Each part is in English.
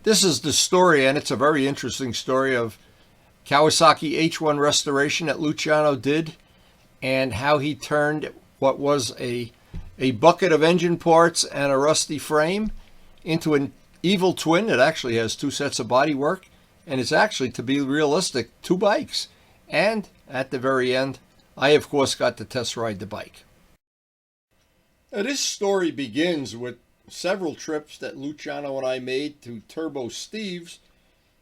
This is the story, and it's a very interesting story of Kawasaki H1 restoration that Luciano did, and how he turned what was a bucket of engine parts and a rusty frame into an evil twin that actually has two sets of bodywork, and it's actually, to be realistic, two bikes. And at the very end, I of course got to test ride the bike. Now, this story begins with several trips that Luciano and I made to Turbo Steve's.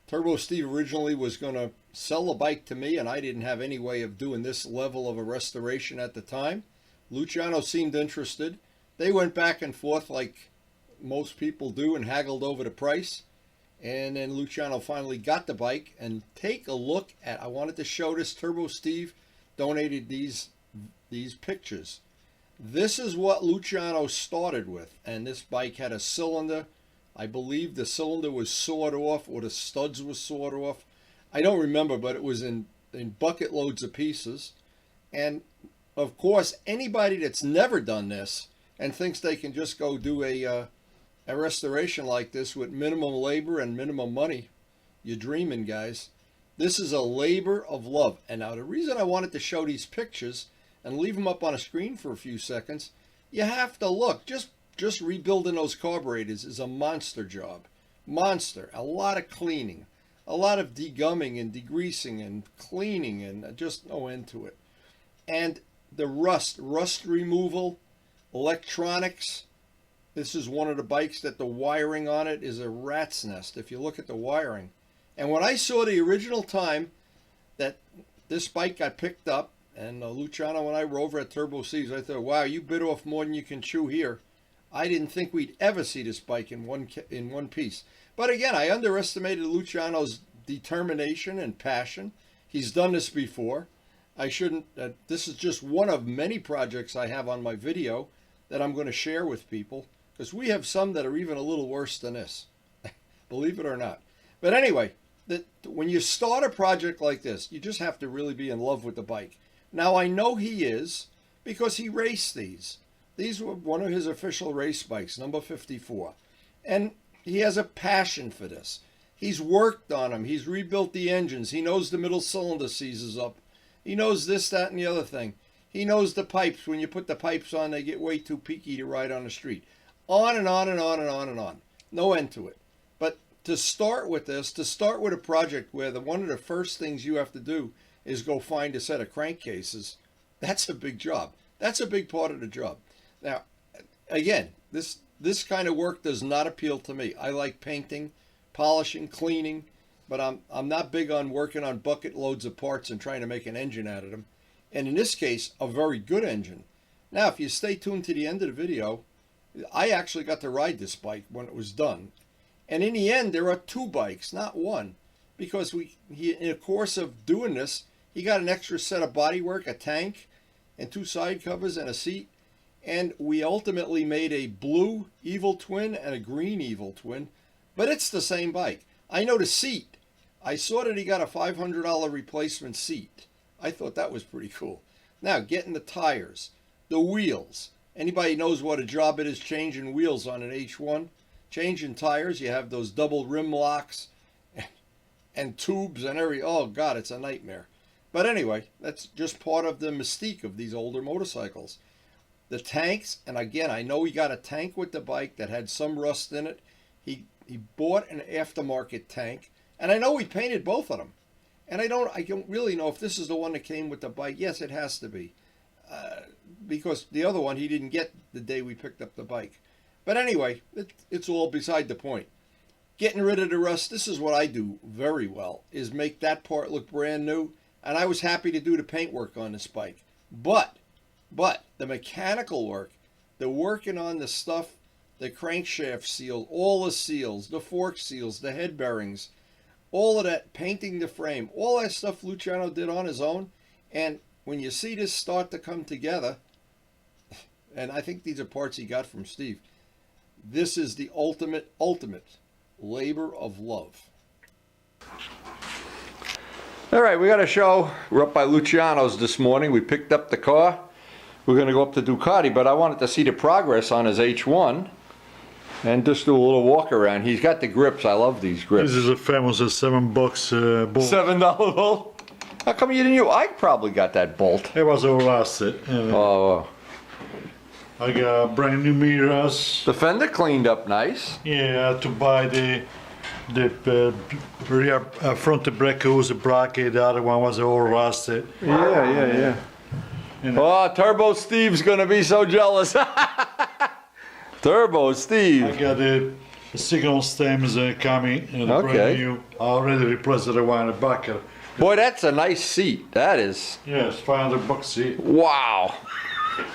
Turbo Steve originally was going to sell a bike to me, and I didn't have any way of doing this level of a restoration at the time. Luciano seemed interested. They went back and forth like most people do and haggled over the price. And then Luciano finally got the bike. And take a look at, I wanted to show this. Turbo Steve donated these pictures. This is what Luciano started with, and this bike had a cylinder. I believe the cylinder was sawed off, or the studs were sawed off. I don't remember, but it was in bucket loads of pieces. And of course, anybody that's never done this and thinks they can just go do a restoration like this with minimum labor and minimum money, you're dreaming, guys. This is a labor of love. And now the reason I wanted to show these pictures and leave them up on a screen for a few seconds, you have to look. Just rebuilding those carburetors is a monster job. Monster. A lot of cleaning. A lot of degumming and degreasing and cleaning, and just no end to it. And the rust removal, electronics. This is one of the bikes that the wiring on it is a rat's nest if you look at the wiring. And when I saw the original time that this bike got picked up, and Luciano and I were over at Turbo Steve's, I thought, wow, you bit off more than you can chew here. I didn't think we'd ever see this bike in one piece. But again, I underestimated Luciano's determination and passion. He's done this before. I shouldn't, this is just one of many projects I have on my video that I'm going to share with people, because we have some that are even a little worse than this, believe it or not. But anyway, when you start a project like this, you just have to really be in love with the bike. Now, I know he is, because he raced these. These were one of his official race bikes, number 54. And he has a passion for this. He's worked on them. He's rebuilt the engines. He knows the middle cylinder seizes up. He knows this, that, and the other thing. He knows the pipes. When you put the pipes on, they get way too peaky to ride on the street. On and on and on and on and on. No end to it. But to start with this, to start with a project where one of the first things you have to do is go find a set of crankcases, that's a big job. That's a big part of the job. Now, again, this kind of work does not appeal to me. I like painting, polishing, cleaning, but I'm not big on working on bucket loads of parts and trying to make an engine out of them. And in this case, a very good engine. Now, if you stay tuned to the end of the video, I actually got to ride this bike when it was done. And in the end, there are two bikes, not one, because in the course of doing this, he got an extra set of bodywork, a tank, and two side covers and a seat. And we ultimately made a blue evil twin and a green evil twin, but it's the same bike. I know the seat. I saw that he got a $500 replacement seat. I thought that was pretty cool. Now, getting the tires, the wheels. Anybody knows what a job it is changing wheels on an H1? Changing tires, you have those double rim locks and tubes and oh God, it's a nightmare. But anyway, that's just part of the mystique of these older motorcycles. The tanks, and again, I know he got a tank with the bike that had some rust in it. He bought an aftermarket tank, and I know he painted both of them. And I don't really know if this is the one that came with the bike. Yes, it has to be, because the other one he didn't get the day we picked up the bike. But anyway, it's all beside the point. Getting rid of the rust, this is what I do very well, is make that part look brand new. And I was happy to do the paint work on this bike. But the mechanical work, the working on the stuff, the crankshaft seal, all the seals, the fork seals, the head bearings, all of that, painting the frame, all that stuff Luciano did on his own. And when you see this start to come together, and I think these are parts he got from Steve, this is the ultimate labor of love. All right, we got a show. We're up by Luciano's this morning. We picked up the car. We're going to go up to Ducati, but I wanted to see the progress on his H1. and just do a little walk around. He's got the grips. I love these grips. This is a famous $7 bolt. $7 bolt. How come you didn't use? I probably got that bolt. It was overlasted. Oh. I got brand new mirrors. The fender cleaned up nice. Yeah, I had to buy the rear front brake hose bracket. The other one was overlasted. Yeah. Oh, Turbo Steve's gonna be so jealous. Turbo Steve. I got the signal stems coming. And Okay. brand new. I already replaced the one in the back. Boy, that's a nice seat. That is. Yes, $500 seat. Wow.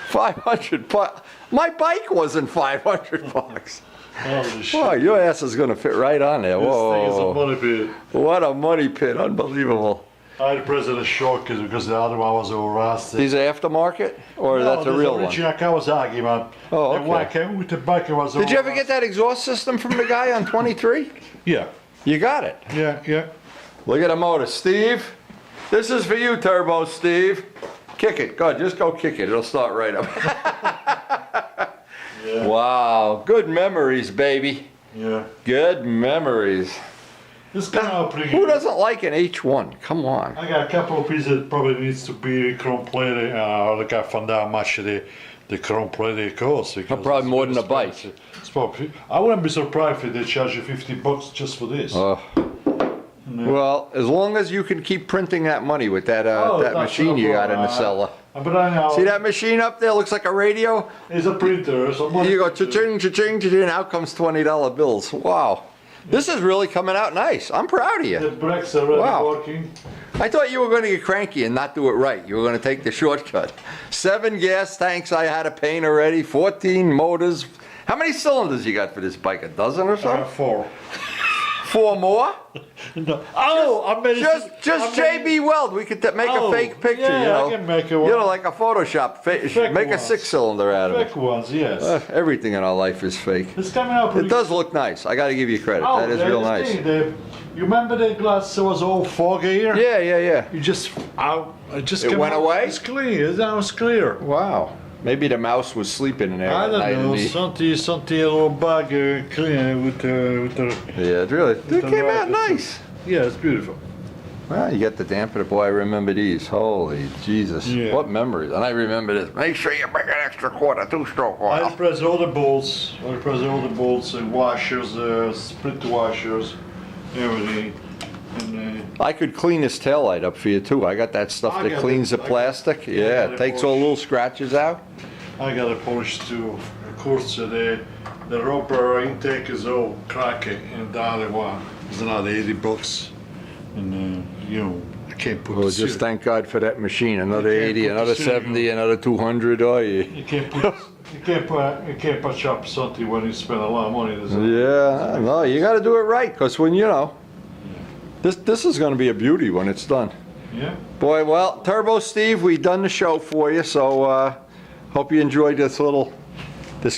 500 bucks. My bike wasn't 500 bucks. Holy shit. Wow, your ass is gonna fit right on there. This thing is a Whoa. money pit. What a money pit. Unbelievable. I replaced the shock because the other one was overlasted. These are aftermarket? Or that's a real one? Original Kawasaki, man. Oh, The one okay. came with the back was Did you ever get that exhaust system from the guy on 23? Yeah. You got it. Yeah. Look at the motor. Steve, this is for you, Turbo Steve. Kick it. Go, just go kick it. It'll start right up. Yeah. Wow. Good memories, baby. Yeah. Good memories. This kind of pretty Who good. doesn't like an H1? Come on. I got a couple of pieces that probably needs to be chrome plated. Like I found out how much the chrome plated costs. Probably more than a bike. It's probably, I wouldn't be surprised if they charge you $50 just for this. Well, as long as you can keep printing that money with that Oh, that that's machine no you got in the problem. cellar. But I know. See that machine up there? Looks like a radio. It's a printer. So You go cha-ching, cha-ching, cha-ching, out comes $20 bills. Wow. This is really coming out nice. I'm proud of The you. brakes are already Wow. working. I thought you were going to get cranky and not do it right. You were going to take the shortcut. 7 gas tanks I had to paint already, 14 motors. How many cylinders you got for this bike? A dozen or so? 4. 4 more? No. Oh, I made it. Just JB Weld. We could make a Oh, fake picture, yeah, you know. I can make a You one. know, like a Photoshop. Make a ones. 6-cylinder out of it. Fake ones, yes. Everything in our life is fake. It's coming out pretty It does look nice. I got to give you credit. Oh, That is real nice. You remember the glass was all foggy here? Yeah. You just, it just It came went out. away? It's clear. Now it's clear. Wow. Maybe the mouse was sleeping in there. I at night don't know. and he- Something a little bag clean with the. Yeah, it really. It came out right- nice. Yeah, it's beautiful. Well, you got the dampener. Boy, I remember these. Holy Jesus. Yeah. What memories. And I remember this. Make sure you bring an extra quarter, 2-stroke I oil. press all the bolts. Washers, split washers, everything. And, I could clean this taillight up for you too. I got that stuff I that got cleans it. the I got- plastic. I Yeah, got it it takes all polished. little scratches out. I got a polish too. Of course, the rubber intake is all cracky, and the other one is another $80. And I can't put. Well, the just seal- thank God for that machine. Another You can't 80, put the another seal 70, another 200. Oh, yeah. You can't put. you can't patch up something when you spend a lot of money. Yeah, no, you got to do it right, because when this is going to be a beauty when it's done. Yeah. Boy, well, Turbo Steve, we done the show for you, so hope you enjoyed this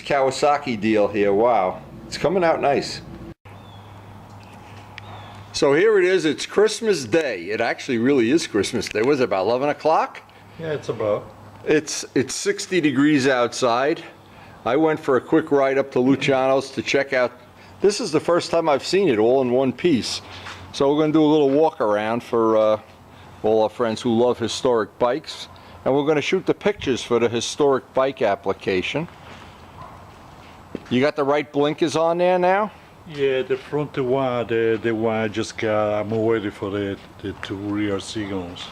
Kawasaki deal here. Wow, it's coming out nice. So here it is. It's Christmas Day. It actually really is Christmas Day. Was it about 11 o'clock? Yeah, it's about. It's 60 degrees outside. I went for a quick ride up to Luciano's to check out. This is the first time I've seen it all in one piece. So we're going to do a little walk around for all our friends who love historic bikes. And we're going to shoot the pictures for the historic bike application. You got the right blinkers on there now? Yeah, the front one, the one I just got. I'm waiting for the 2 rear signals.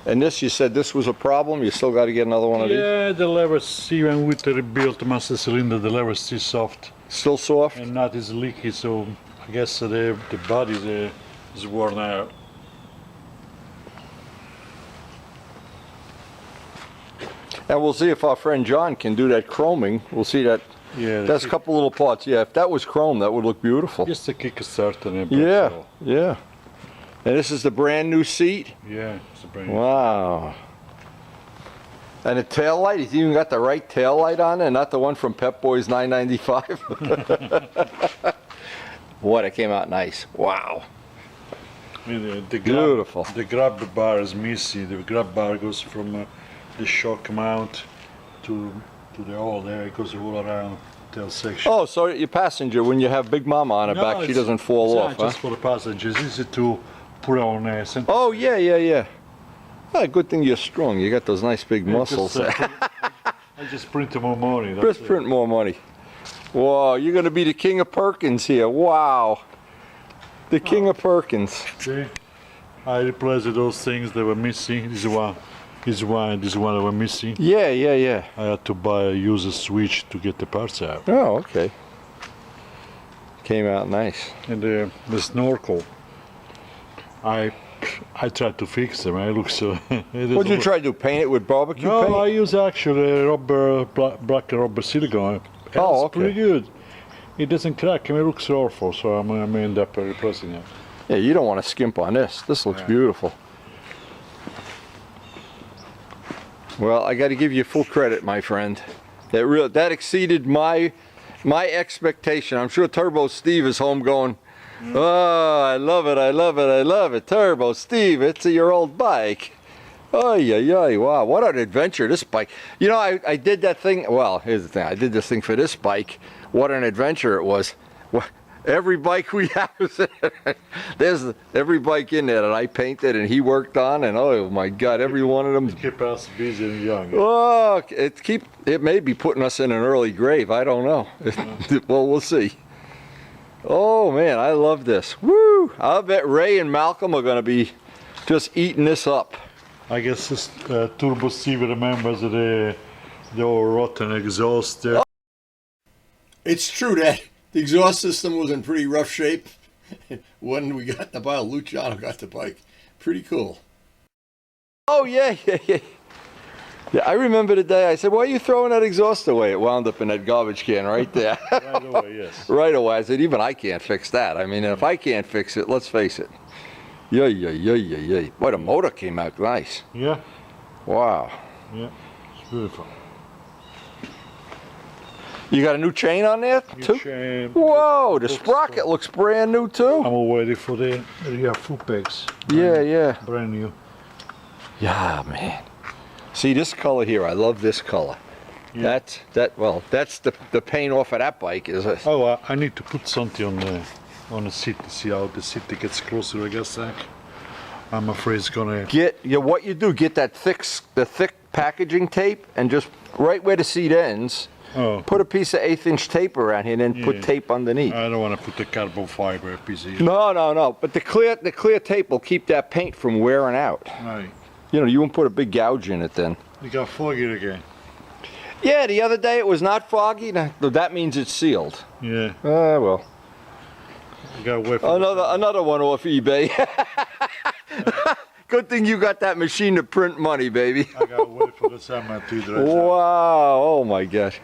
And this, you said this was a problem? You still got to get another one of these? Yeah, the levers, even with the rebuilt master cylinder, the levers still soft Still soft? and not as leaky. So I guess the body is worn out. And we'll see if our friend John can do that chroming. We'll see that. Yeah, That's a couple little parts. Yeah, if that was chrome, that would look beautiful. just a kickstart and a Yeah, pedal. yeah. And this is the brand new seat. Yeah, it's a brand new. Wow. And the tail light, he's even got the right tail light on it, not the one from Pep Boys 995. Boy, that came out nice. Wow. The Beautiful. The grab bar is missing. The grab bar goes from the shock mount to the hole there. It goes all around. tail section. Oh, so your passenger, when you have Big Mama on her back, she it's- doesn't fall it's off, not huh? just for the passengers. Easy to put on center. Oh, yeah, yeah, yeah. Ah, good thing you're strong. You got those nice big muscles. I just print more money. That's Just it. print more money. Wow, you're going to be the king of Perkins here. Wow. The king of Perkins. See? I replaced those things that were missing. This one that were missing. Yeah, yeah, yeah. I had to use a switch to get the parts out. Oh, okay. Came out nice. And the snorkel, I tried to fix them. I look so. What'd you try to do? Paint it with barbecue No, paint? I use actually rubber, black rubber silicone. It's Oh, okay. pretty good. It doesn't crack. I mean, it looks awful, so I'm gonna end up replacing it. Yeah, you don't want to skimp on this. This looks beautiful. Well, I got to give you full credit, my friend. That exceeded my expectation. I'm sure Turbo Steve is home going, oh, I love it, I love it, I love it. Turbo Steve, it's your old bike. Oh, yeah, wow, what an adventure, this bike. You know, I did that thing, well, here's the thing. I did this thing for this bike. What an adventure it was. Every bike we have, there's every bike in there that I painted and he worked on, and oh my God, every one of them. Keep us busy and young. Oh, it may be putting us in an early grave. I don't know. Well, we'll see. Oh man, I love this. Woo! I'll bet Ray and Malcolm are going to be just eating this up. I guess this Turbo Steve remembers the old rotten exhaust there. It's true that the exhaust system was in pretty rough shape when we got the bike. Luciano got the bike. Pretty cool. Oh, yeah. Yeah, I remember the day I said, why are you throwing that exhaust away? It wound up in that garbage can right there. Right away, yes. Right away. I said, even I can't fix that. I mean, if I can't fix it, let's face it. Yeah. Boy, the motor came out nice. Yeah, Wow. yeah, it's beautiful. You got a new chain on there, too? Chain. Whoa, the sprocket looks brand new, too. I'm all ready for the rear foot pegs. Yeah. Brand new. Yeah, man. See this color here, I love this color. Yeah. That's the paint off of that bike, is it? Oh, I need to put something on the seat to see how the seat gets closer, I guess. I'm afraid it's gonna... What you do, get that the thick packaging tape, and just right where the seat ends, put a piece of 1/8" tape around here, and then put tape underneath. I don't want to put the carbon fiber piece of... No. But the clear tape will keep that paint from wearing out. Right. You know, you won't put a big gouge in it then. You got foggy again. Yeah, the other day it was not foggy. That means it's sealed. Yeah. Well. You got to wait for Another one off eBay. Good thing you got that machine to print money, baby. I got to wait for the summer to dry. Wow, oh my God.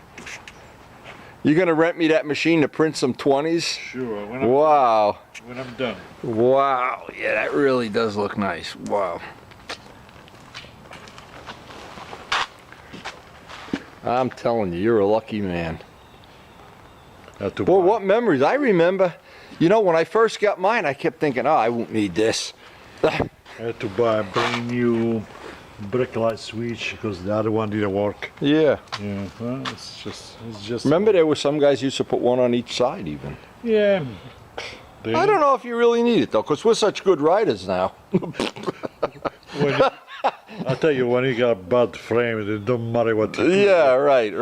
You gonna rent me that machine to print some 20s? Sure. When I'm done. Wow, yeah, that really does look nice. Wow. I'm telling you, you're a lucky man. Boy, what memories. I remember, you know, when I first got mine, I kept thinking, oh, I won't need this. I had to buy a brand new brake light switch because the other one didn't work. Yeah. Yeah, well, it's just. Remember, there were some guys used to put one on each side, even. Yeah. I don't know if you really need it though, because we're such good riders now. I tell you, when you got a bad frame, it don't matter what you do. Yeah, right.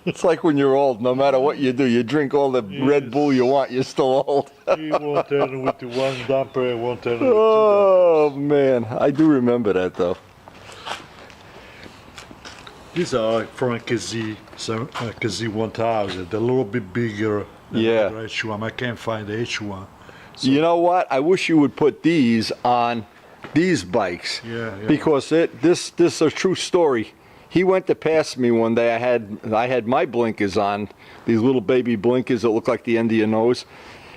It's like when you're old, no matter what you do, you drink all the Red Bull you want, you're still old. You won't turn with the one damper, it won't turn with Oh, man. I do remember that, though. These are from a KZ 1000. They're a little bit bigger than the H1. I can't find the H1. So, you know what? I wish you would put these on these bikes. Yeah. Because this is a true story. He went to pass me one day. I had my blinkers on, these little baby blinkers that look like the end of your nose,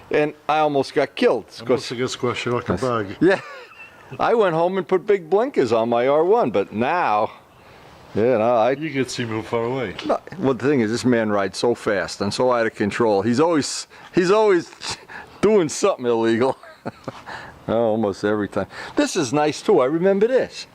and I almost got killed. I must have got squashed like a bag. Yeah. I went home and put big blinkers on my R1, but now, you can see me from far away. Well, the thing is, this man rides so fast and so out of control. He's always doing something illegal. Almost every time. This is nice too. I remember this.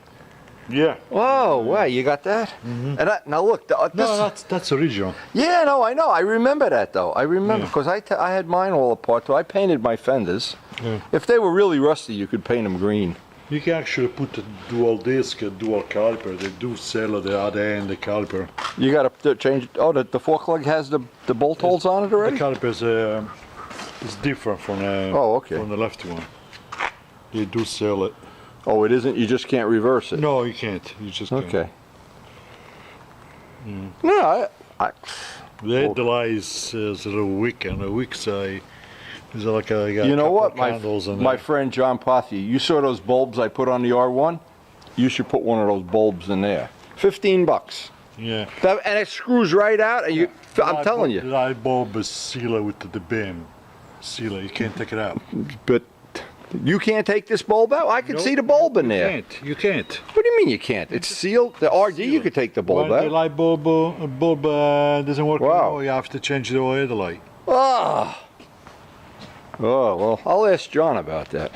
Yeah. Oh, wow, you got that? And now look, No, that's original. yeah, no, I know. I remember that though. I remember because I had mine all apart too. I painted my fenders. Yeah. If they were really rusty, you could paint them green. You can actually put a dual disc, a dual caliper. They do sell at the other end the caliper. You got to change. Oh, the fork lug has the bolt holes on it already. The caliper is different from from the left one. They do sell it. Oh, it isn't. You just can't reverse it. No, you can't. You just can't. Okay. No, The headlight is a little wick, and the wick side is like a you know what, my my friend John Pothier, you saw those bulbs I put on the R1? You should put one of those bulbs in there. $15. Yeah. And it screws right out, and I'm telling you. The light bulb is sealed with the beam. Sealed. You can't take it out. But you can't take this bulb out? I can see the bulb in there. You can't. What do you mean you can't? It's sealed. The RD, you could take the bulb When out. the light bulb doesn't work anymore, you have to change the headlight. Oh, well, I'll ask John about that.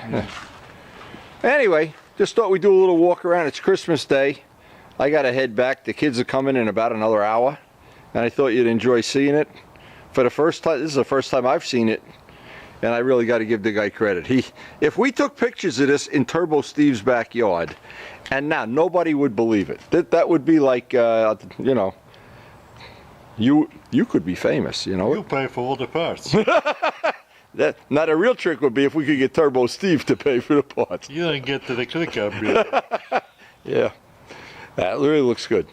Anyway, just thought we'd do a little walk around. It's Christmas Day. I got to head back. The kids are coming in about another hour, and I thought you'd enjoy seeing it. For the first time, this is the first time I've seen it, and I really got to give the guy credit. If we took pictures of this in Turbo Steve's backyard, and now nobody would believe it. That would be like, you know, you could be famous, you know. You pay for all the parts. Now the real trick would be if we could get Turbo Steve to pay for the parts. You don't get to the click up yet. Yeah, that really looks good.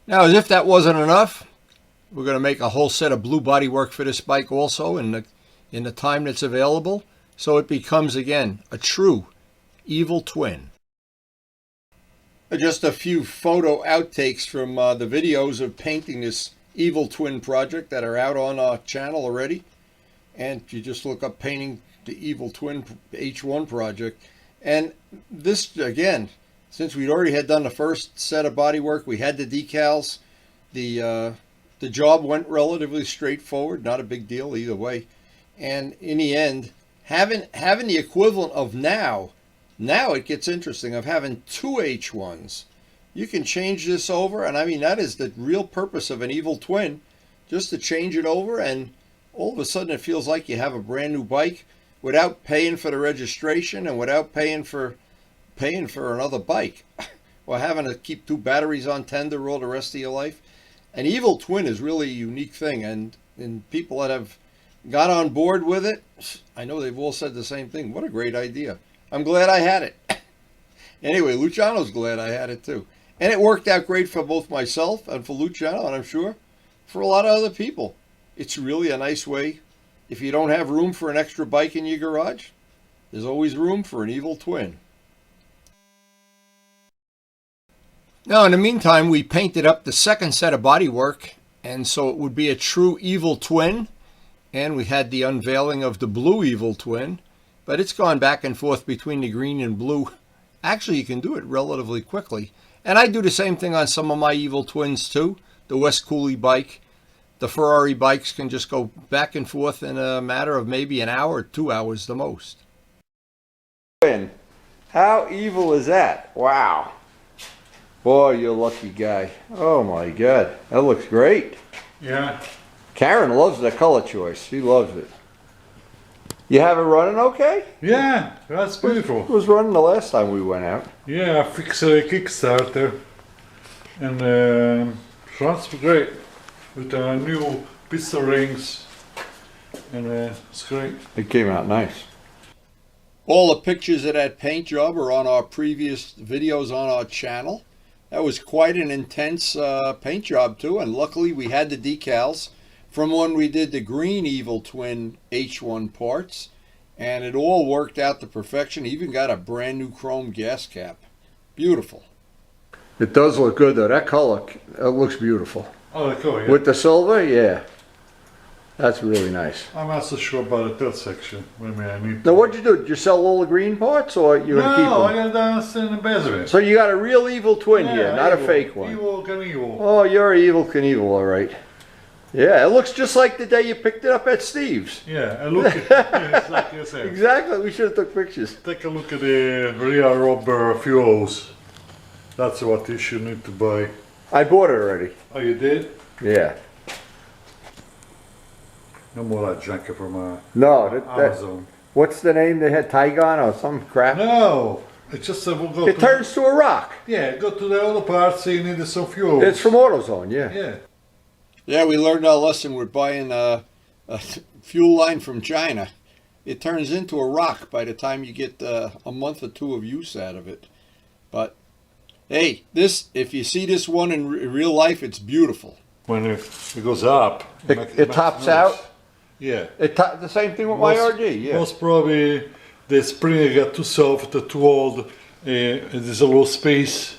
Now, as if that wasn't enough, we're going to make a whole set of blue bodywork for this bike also in the time that's available, so it becomes again a true evil twin. Just a few photo outtakes from the videos of painting this evil twin project that are out on our channel already. And you just look up painting the evil twin H1 project. And this, again, since we'd already had done the first set of bodywork, we had the decals. The job went relatively straightforward, not a big deal either way. And in the end, having the equivalent of now it gets interesting, of having two H1s. You can change this over, and I mean, that is the real purpose of an evil twin, just to change it over, and all of a sudden it feels like you have a brand new bike without paying for the registration and without paying for another bike or having to keep two batteries on tender all the rest of your life. An evil twin is really a unique thing, and people that have got on board with it, I know they've all said the same thing. What a great idea. I'm glad I had it. Anyway, Luciano's glad I had it too. And it worked out great for both myself and for Luciano, and I'm sure for a lot of other people. It's really a nice way. If you don't have room for an extra bike in your garage, there's always room for an evil twin. Now, in the meantime, we painted up the second set of bodywork, and so it would be a true evil twin. And we had the unveiling of the blue evil twin, but it's gone back and forth between the green and blue. Actually, you can do it relatively quickly. And I do the same thing on some of my evil twins too. The West Cooley bike. The Ferrari bikes can just go back and forth in a matter of maybe an hour or 2 hours the most. How evil is that? Wow. Boy, you're a lucky guy. Oh my God. That looks great. Yeah. Karen loves the color choice. She loves it. You have it running okay? Yeah, that's beautiful. It was running the last time we went out. Yeah, I fixed a Kickstarter and runs great with new pistol rings, and it's great. It came out nice. All the pictures of that paint job are on our previous videos on our channel. That was quite an intense paint job too, and luckily we had the decals from when we did the green evil twin H1 parts, and it all worked out to perfection. Even got a brand new chrome gas cap. Beautiful. It does look good though. That color, it looks beautiful. Oh, cool, yeah. With the silver, yeah. That's really nice. I'm not so sure about the third section. Maybe I need Now what'd you do? Did you sell all the green parts, or you're going to keep them? No, I got dance in the basement. So you got a real evil twin here, not evil, a fake one. Evil Knievel. Oh, you're evil Knievel, all right. Yeah, it looks just like the day you picked it up at Steve's. Yeah, I look at it's like you said. Exactly, we should have took pictures. Take a look at the rear rubber fuels. That's what you should need to buy. I bought it already. Oh, you did? Yeah. No more that junk from No, Amazon. what's the name they had? Tygon or some crap? No, it's just we'll go. It turns to a rock. Yeah, go to the other part, so you need some fuel. It's from AutoZone, yeah. Yeah. Yeah, we learned our lesson with buying a fuel line from China. It turns into a rock by the time you get a month or two of use out of it. But hey, if you see this one in real life, it's beautiful. When it goes up, It tops noise. out. Yeah. The same thing with my RG. Yeah. Most probably the spring got too soft, too old. There's a little space.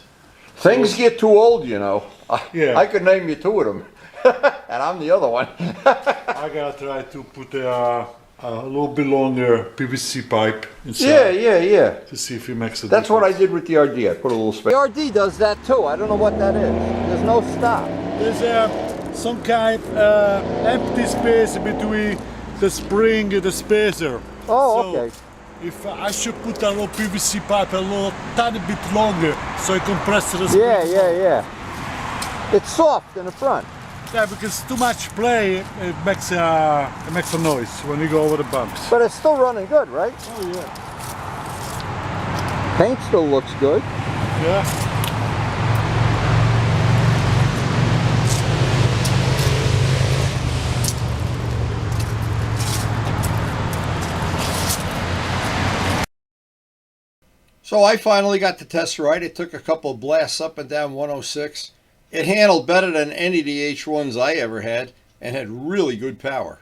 Things get too old, you know. Yeah. I could name you two of them, and I'm the other one. I gotta try to put a little bit longer PVC pipe inside. Yeah. To see if it makes a That's difference. what I did with the RD. I put a little space. The RD does that too. I don't know what that is. There's no stop. There's some kind empty space between the spring and the spacer. Oh, So, okay. if I should put a little PVC pipe a little tiny bit longer so it compresses the spring. Yeah. It's soft in the front. Yeah, because too much play it makes a noise when you go over the bumps. But it's still running good, right? Oh yeah. Paint still looks good. Yeah. So I finally got the test right. It took a couple of blasts up and down 106. It handled better than any of the H1s I ever had and had really good power.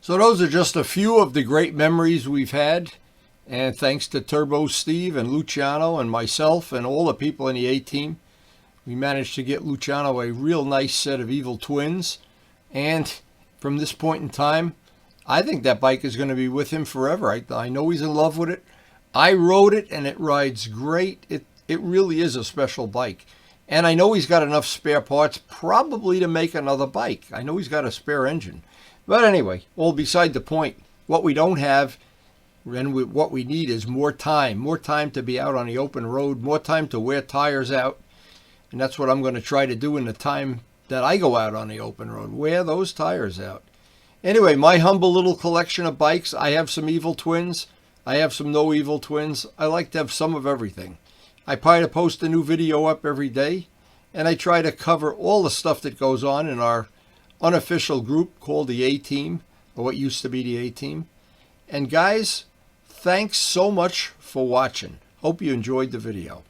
So those are just a few of the great memories we've had. And thanks to Turbo Steve and Luciano and myself and all the people in the A-Team, we managed to get Luciano a real nice set of Evil Twins. And from this point in time, I think that bike is going to be with him forever. I know he's in love with it. I rode it and it rides great. It really is a special bike. And I know he's got enough spare parts probably to make another bike. I know he's got a spare engine. But anyway, all beside the point. What we don't have and what we need is more time to be out on the open road, more time to wear tires out. And that's what I'm going to try to do in the time that I go out on the open road, wear those tires out. Anyway, my humble little collection of bikes. I have some Evil Twins. I have some no Evil Twins. I like to have some of everything. I try to post a new video up every day, and I try to cover all the stuff that goes on in our unofficial group called the A-Team, or what used to be the A-Team. And guys, thanks so much for watching. Hope you enjoyed the video.